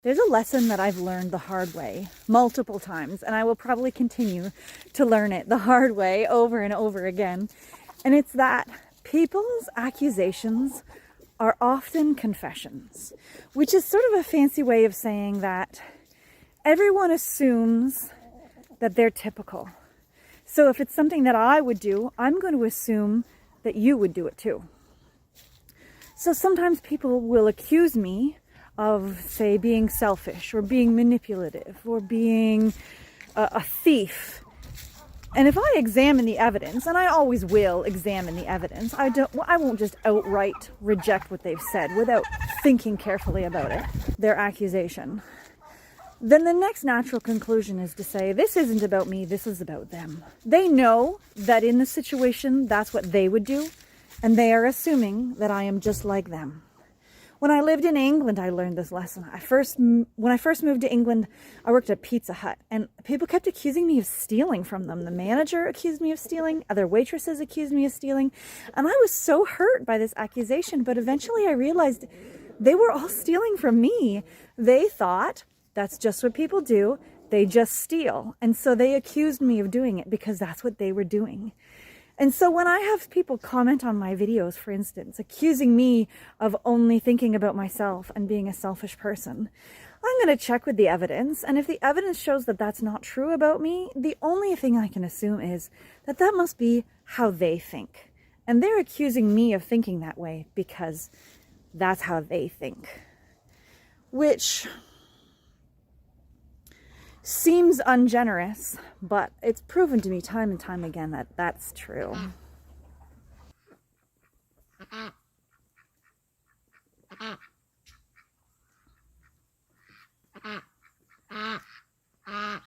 There's a lesson that I've learned the hard way multiple times, and I will probably continue to learn it the hard way over and over again. And it's that people's accusations are often confessions, which is sort of a fancy way of saying that everyone assumes that they're typical. So if it's something that I would do, I'm going to assume that you would do it too. So sometimes people will accuse me of, say, being selfish or being manipulative or being a thief. And if I examine the evidence, and I always will examine the evidence, I won't just outright reject what they've said without thinking carefully about it, their accusation. Then the next natural conclusion is to say, this isn't about me, this is about them. They know that in the situation, that's what they would do, and they are assuming that I am just like them. When I lived in England, I learned this lesson. When I first moved to England, I worked at Pizza Hut, and people kept accusing me of stealing from them. The manager accused me of stealing, other waitresses accused me of stealing, and I was so hurt by this accusation, but eventually I realized they were all stealing from me. They thought that's just what people do, they just steal, and so they accused me of doing it because that's what they were doing. And so when I have people comment on my videos, for instance, accusing me of only thinking about myself and being a selfish person, I'm going to check with the evidence. And if the evidence shows that that's not true about me, the only thing I can assume is that that must be how they think. And they're accusing me of thinking that way because that's how they think. Which seems ungenerous, but it's proven to me time and time again that that's true.